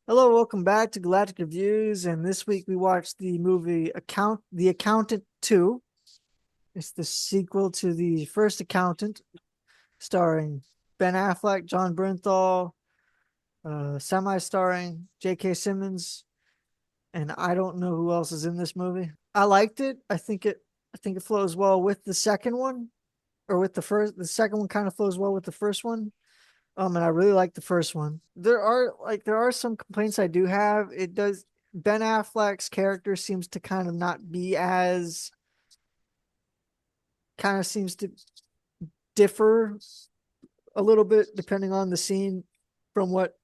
Hello, welcome back to Galactic Reviews. And this week we watched the movie The Accountant 2. It's the sequel to the first Accountant, starring Ben Affleck, John Bernthal, semi-starring J.K. Simmons, and I don't know who else is in this movie. I liked it. I think it flows well with the second one, or with the first. The second one kind of flows well with the first one. And I really like the first one. There are some complaints I do have. It does Ben Affleck's character seems to kind of not be as kind of seems to differ a little bit depending on the scene from what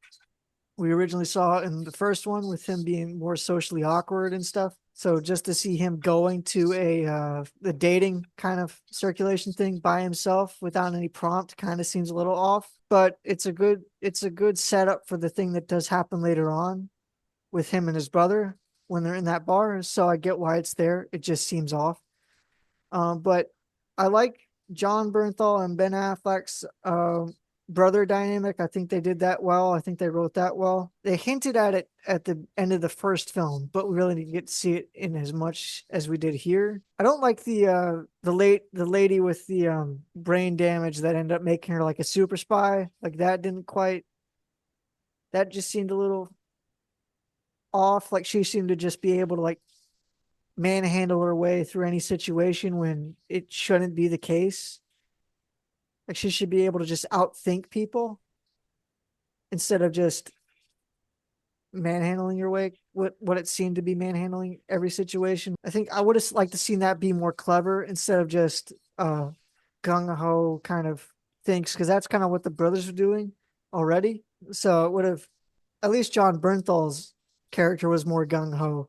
we originally saw in the first one, with him being more socially awkward and stuff. So just to see him going to the dating kind of circulation thing by himself without any prompt kind of seems a little off. But it's a good setup for the thing that does happen later on with him and his brother when they're in that bar. So I get why it's there. It just seems off. But I like John Bernthal and Ben Affleck's brother dynamic. I think they did that well. I think they wrote that well. They hinted at it at the end of the first film, but we really didn't get to see it in as much as we did here. I don't like the lady with the brain damage that ended up making her like a super spy. Like that didn't quite. That just seemed a little off. Like she seemed to just be able to like manhandle her way through any situation when it shouldn't be the case. Like she should be able to just outthink people instead of just manhandling your way what it seemed to be manhandling every situation. I think I would have liked to seen that be more clever instead of just gung ho kind of things, because that's kind of what the brothers were doing already. So it would have, at least John Bernthal's character was more gung ho.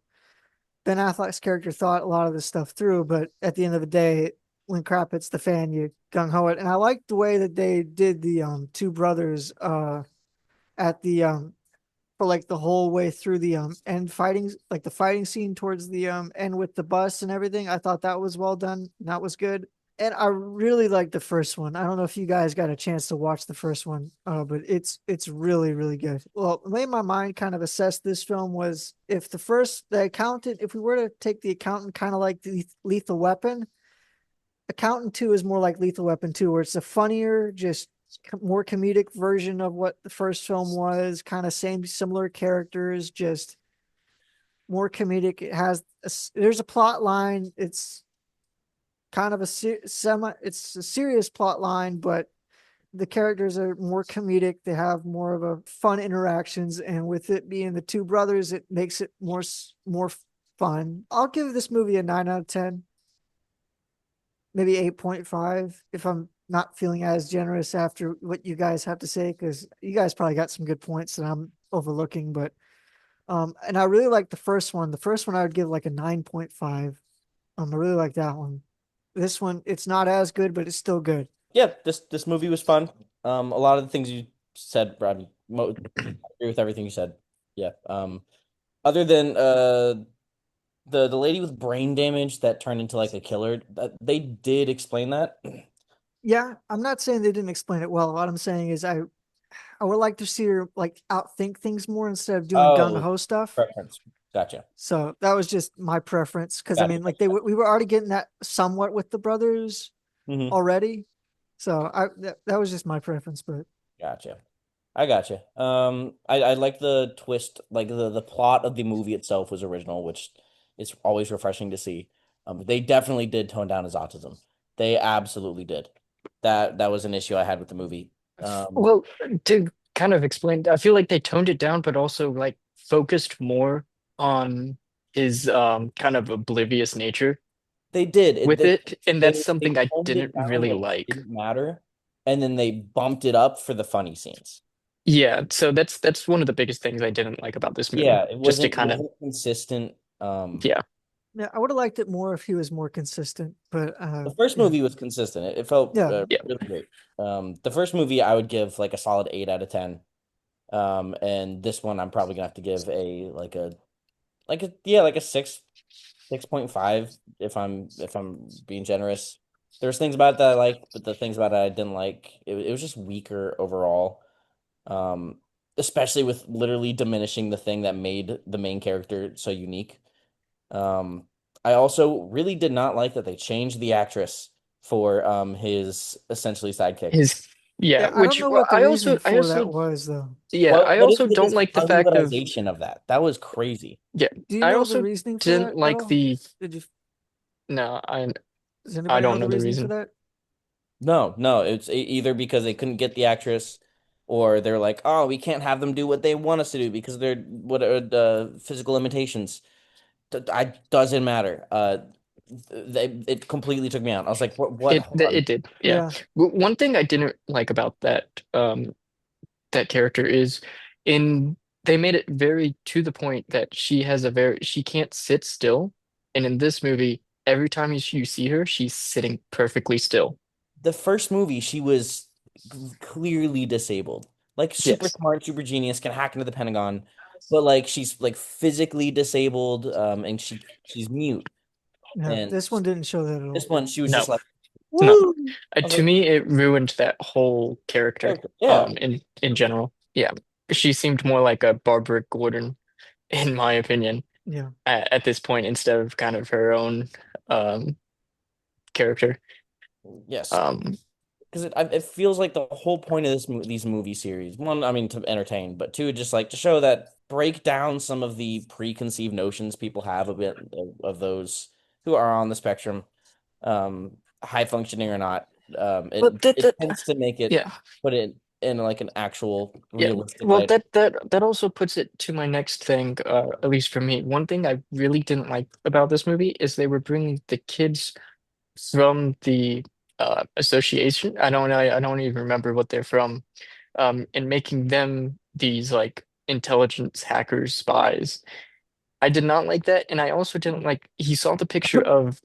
Ben Affleck's character thought a lot of this stuff through, but at the end of the day, when crap hits the fan, you gung ho it. And I like the way that they did the two brothers at the for like the whole way through the end fighting, like the fighting scene towards the end with the bus and everything. I thought that was well done. That was good. And I really like the first one. I don't know if you guys got a chance to watch the first one, but it's really really good. Well, the way my mind kind of assessed this film was, if the accountant, if we were to take the accountant kind of like the Lethal Weapon, Accountant 2 is more like Lethal Weapon 2, where it's a funnier, just more comedic version of what the first film was. Kind of same similar characters, just more comedic. There's a plot line. It's kind of it's a serious plot line, but the characters are more comedic. They have more of a fun interactions, and with it being the two brothers, it makes it more fun. I'll give this movie a 9 out of 10, maybe 8.5 if I'm not feeling as generous after what you guys have to say, because you guys probably got some good points that I'm overlooking. But and I really like the first one. The first one I would give like a 9.5. I really like that one. This one, it's not as good, but it's still good. Yeah, this movie was fun. A lot of the things you said, Brad, I agree with everything you said. Yeah. Other than the lady with brain damage that turned into like a killer, they did explain that. Yeah, I'm not saying they didn't explain it well. What I'm saying is I would like to see her like outthink things more instead of doing gung Oh, ho stuff. preference. Gotcha. So that was just my preference, because I Gotcha. mean, like we were already getting that somewhat with the brothers hmm already. So that was just my preference. But Gotcha. I gotcha. I like the twist, like the plot of the movie itself was original, which is always refreshing to see. They definitely did tone down his autism. They absolutely did. That was an issue I had with the movie. Um, Well, to kind of explain, I feel like they toned it down, but also like focused more on his kind of oblivious nature they did. with it, and that's They something I toned it didn't down really like it like. didn't matter, and then they bumped it up for the funny scenes. Yeah, so that's one of the biggest things I didn't like about this movie. Yeah, Just to it kind of wasn't consistent. yeah. yeah, I would have liked it more if he was more consistent. But The first yeah, movie was consistent. It felt yeah, Yeah. really great. The first movie I would give like a solid 8 out of 10. And this one I'm probably gonna have to give like a 6.5 if I'm being generous. There's things about it that I like, but the things about it I didn't like. It was just weaker overall. Um, especially with literally diminishing the thing that made the main character so unique. Um, I also really did not like that they changed the actress for his essentially sidekick. His yeah, Yeah, I don't which know well, what the reasoning for that was though. What I what is also don't his like the fact of utilization of that? That was crazy. yeah, Do you I know the also reasoning for didn't that at like all? the Did you, no, does I anybody know don't the know the reasoning for reason. that? No, no, it's either because they couldn't get the actress, or they're like, oh, we can't have them do what they want us to do because they're what are the physical limitations. I doesn't matter. It completely took me out. I was like, what? Hold on. It did. Yeah. Yeah, One thing I didn't like about that character is in they made it very to the point that she can't sit still. And in this movie, every time you see her, she's sitting perfectly still. The first movie, she was clearly disabled. Like super Yes. smart, super genius, can hack into the Pentagon, but like she's like physically disabled, and she's mute. yeah. And This one didn't show that at this all. one, she was No. just like, No. woo! I was To like, me, it ruined that whole character character. Yeah. in general. Yeah. She seemed more like a Barbara Gordon, in my opinion, Yeah. at this point, instead of kind of her own um character. Yes. Um Because it feels like the whole point of these movie series, one, I mean, to entertain, but two, just like to show that break down some of the preconceived notions people have a bit of those who are on the spectrum, high functioning or not. but It tends to make it yeah. put it in like an actual Yeah, realistic well, light. that also puts it to my next thing. At least for me, one thing I really didn't like about this movie is they were bringing the kids from the association. I don't even remember what they're from. And making them these like intelligence hackers, spies. I did not like that, and I also didn't like he saw the picture of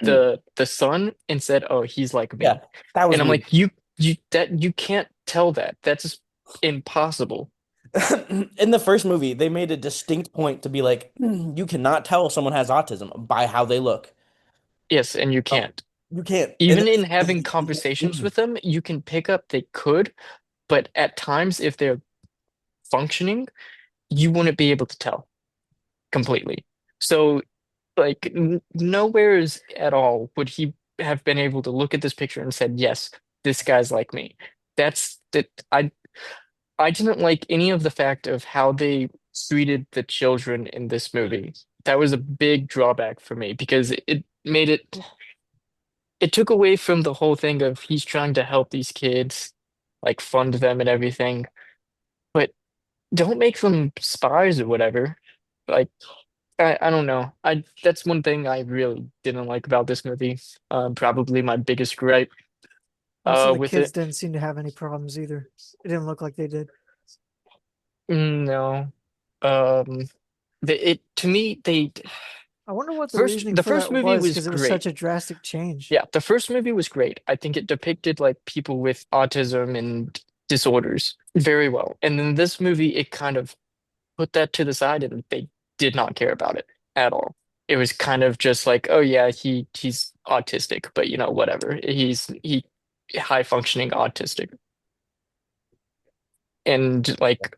the son and said, "Oh, he's like Yeah, me," that and was I'm weird. like, you can't tell that. That's impossible." In the first movie, they made a distinct point to be like, you cannot tell someone has autism by how they look. Yes, and you Oh, can't. you can't. And Even in having conversations with them, you can pick up they could, but at times, if they're functioning, you wouldn't be able to tell completely. So, like, n nowhere is at all would he have been able to look at this picture and said, "Yes, this guy's like me." That's that. I didn't like any of the fact of how they treated the children in this movie. That was a big drawback for me because it made it took away from the whole thing of he's trying to help these kids, like fund them and everything, but don't make them spies or whatever. Like I don't know. I That's one thing I really didn't like about this movie. Probably my biggest gripe Most of the with kids it. didn't seem to have any problems either. It didn't look like they did. No. Um it to me they I wonder what the reasoning the for first that movie was was because it was great. such a drastic change. Yeah, the first movie was great. I think it depicted like people with autism and disorders very well. And then this movie, it kind of put that to the side and they did not care about it at all. It was kind of just like, oh yeah, he's autistic, but you know, whatever. He high functioning autistic. And like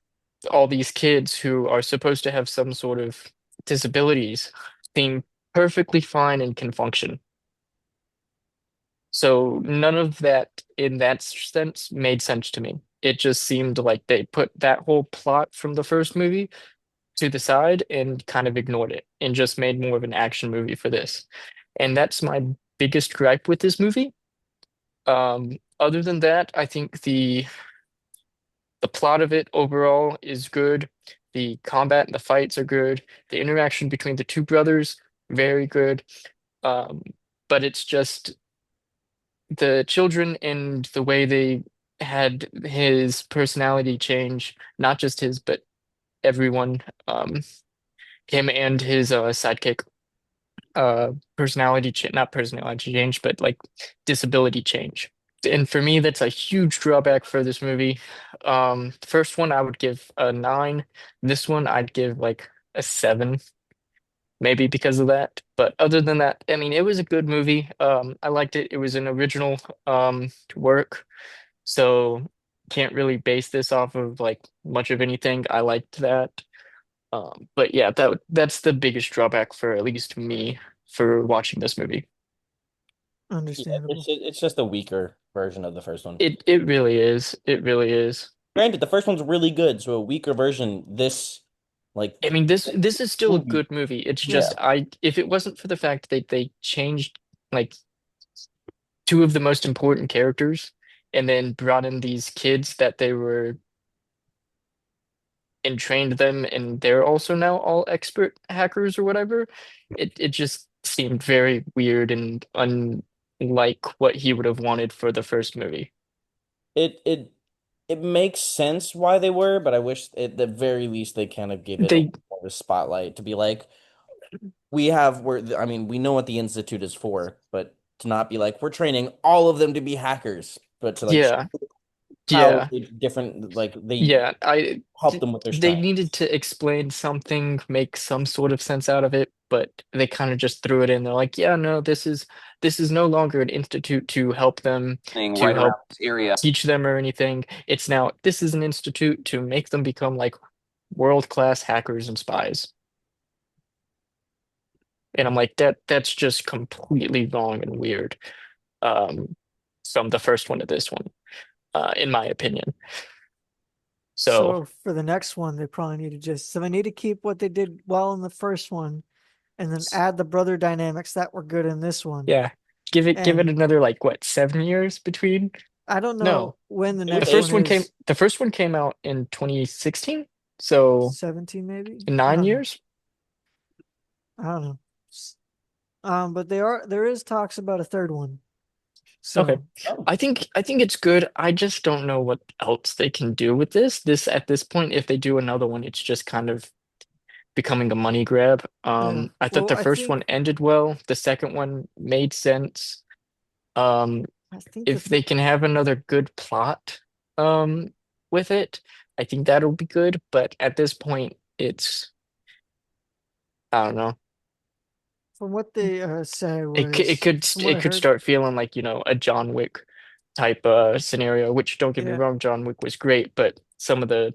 all these kids who are supposed to have some sort of disabilities seem perfectly fine and can function. So none of that in that sense made sense to me. It just seemed like they put that whole plot from the first movie to the side and kind of ignored it and just made more of an action movie for this. And that's my biggest gripe with this movie. Other than that, I think the plot of it overall is good. The combat and the fights are good. The interaction between the two brothers, very good. Um, but it's just the children and the way they had his personality change, not just his, but everyone, him and his sidekick, personality change, not personality change, but like disability change. And for me, that's a huge drawback for this movie. The first one I would give a 9. This one I'd give like a 7, maybe because of that. But other than that, I mean, it was a good movie. I liked it. It was an original work. So can't really base this off of like much of anything. I liked that. But yeah, that's the biggest drawback for at least me for watching this movie. Yeah, Understandable. it's just a weaker version of the first one. It really is. It really is. Granted, the first one's really good, so a weaker version, this like I mean, this is still a movie, good movie. It's yeah. just I if it wasn't for the fact that they changed like two of the most important characters and then brought in these kids that they were and trained them and they're also now all expert hackers or whatever, it just seemed very weird and unlike what he would have wanted for the first movie. It it it makes sense why they were, but I wish at the very least they kind of give it a They more of a spotlight to be like, we have I mean, we know what the Institute is for, but to not be like, we're training all of them to be hackers, but to like show yeah, how yeah. different, like they Yeah, help them with their they strength. needed to explain something, make some sort of sense out of it, but they kind of just threw it in. They're like, yeah, no, this is no longer an institute to help them, to Right around help this area. teach them or anything. It's now this is an institute to make them become like world-class hackers and spies. And I'm like, that's just completely wrong and weird. Um, from the first one to this one, in my opinion. So So for the next one, they probably need to just, so they need to keep what they did well in the first one and then add the brother dynamics that were good in this one. yeah, give it And another like what, 7 years between? I don't No, know when the It was the next first one one came is. the first one came out in 2016, so 17 maybe? I nine don't know. years. I don't know. But there is talks about a third one. Okay, So Oh, I think it's good. I just don't know what else they can do with this. This at this point, if they do another one, it's just kind of becoming a money grab. yeah. I thought Well, the first one ended well. The second one made sense. Um, I think if they can have another good plot, um, with it, I think that'll be good. But at this point, it's I don't know. from what they said It was, could from what it I could heard, start feeling like, a John Wick type scenario, which don't get me yeah, wrong, John Wick was great, but some of the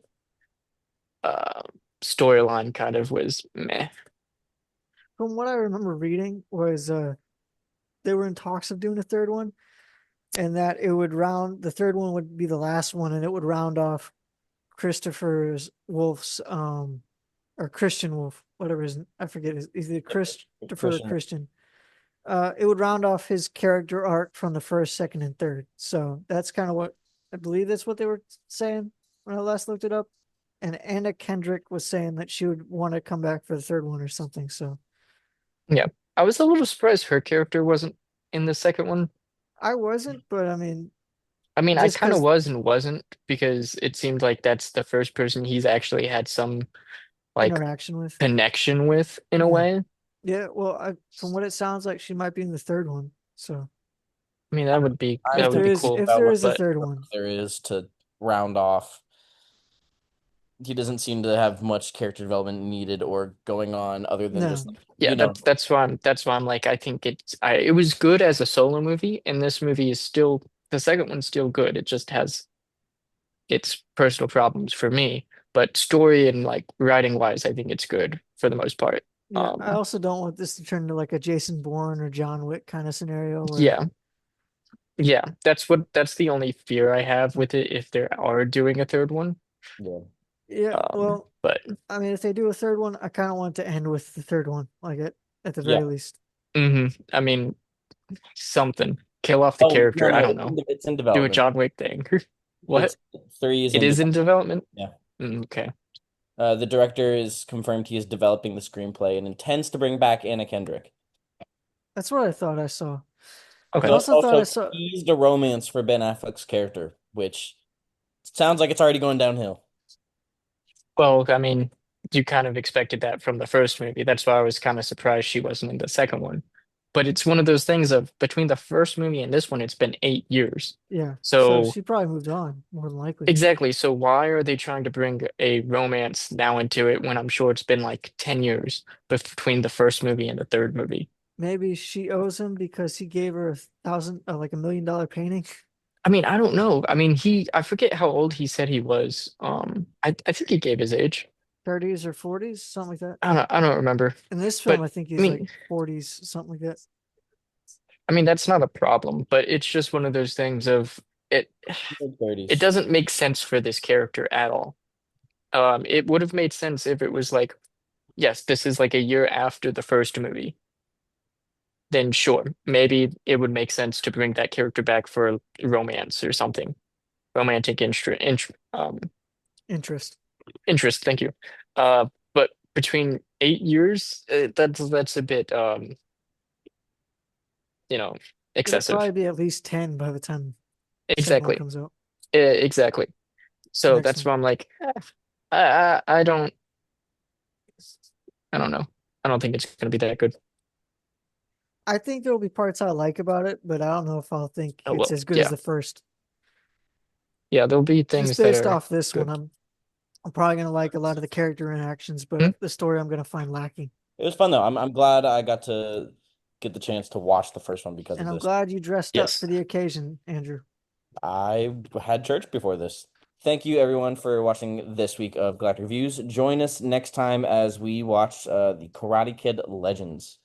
uh storyline kind of was meh. from what I remember reading was they were in talks of doing a third one, and that the third one would be the last one, and it would round off Christopher's Wolf's or Christian Wolf, whatever his I forget his either Christopher or Christian. Christian. It would round off his character arc from the first, second, and third. So that's kind of what I believe that's what they were saying when I last looked it up. And Anna Kendrick was saying that she would want to come back for the third one or something. So Yeah. I was a little surprised her character wasn't in the second one. I wasn't, but I mean, I mean, I just kind of because was and wasn't because it seemed like that's the first person he's actually had some like interaction with, connection with in a yeah, way. yeah. Well, from what it sounds like, she might be in the third one. So I mean, that would be I'm that would be cool, if there about is a but third one, there is to round off. He doesn't seem to have much character development needed or going on other than just, no, yeah, that's why I'm like I think it was good as a solo movie, and this movie is still the second one's still good. It just has its personal problems for me, but story and like writing wise, I think it's good for the most part. yeah. I Um, also don't want this to turn into like a Jason Bourne or John Wick kind of scenario where, yeah, yeah, that's the only fear I have with it if they are doing a third one. yeah. yeah. Well, But I mean, if they do a third one, I kind of want to end with the third one, like at the Yeah. very least. I mean, something kill off the Oh, no, character. I no, don't know. it's in Do a development. John Wick thing. What? It's three is It in is in development. development? Yeah. Okay. The director is confirmed he is developing the screenplay and intends to bring back Anna Kendrick. That's what I thought I saw. I He Okay. also thought I also saw. teased a romance for Ben Affleck's character, which sounds like it's already going downhill. Well, I mean, you kind of expected that from the first movie. That's why I was kind of surprised she wasn't in the second one. But it's one of those things of between the first movie and this one, it's been 8 years. Yeah. So So she probably moved on, more than likely. exactly. So why are they trying to bring a romance now into it when I'm sure it's been like 10 years between the first movie and the third movie? Maybe she owes him because he gave her like $1 million painting. I mean, I don't know. I mean, I forget how old he said he was. I think he gave his age. 30s or 40s, something like that. I don't remember. In this film, But I think I he's like mean, 40s, something like that. that's not a problem, but it's just one of those things of it it 30s. doesn't make sense for this character at all. It would have made sense if it was like, yes, this is like a year after the first movie. Then sure, maybe it would make sense to bring that character back for romance or something. Romantic Interest. interest, thank you. But between 8 years, that's a bit you know, It'll probably excessive. be at least 10 by the time second one Exactly. comes out. Exactly. The So next that's one. why I'm like, I don't know. I don't think it's gonna be that good. I think there'll be parts I like about it, but I don't know if I'll think Oh it's well, as good as yeah. the first. Yeah, there'll be Just things that based are off this one, good. I'm probably gonna like a lot of the character interactions, Hmm? but the story I'm gonna find lacking. It was fun though. I'm glad I got to get the chance to watch the first one because And of I'm this. glad you dressed up for Yes. the occasion, Andrew. I had church before this. Thank you everyone for watching this week of Galactic Reviews. Join us next time as we watch the Karate Kid Legends.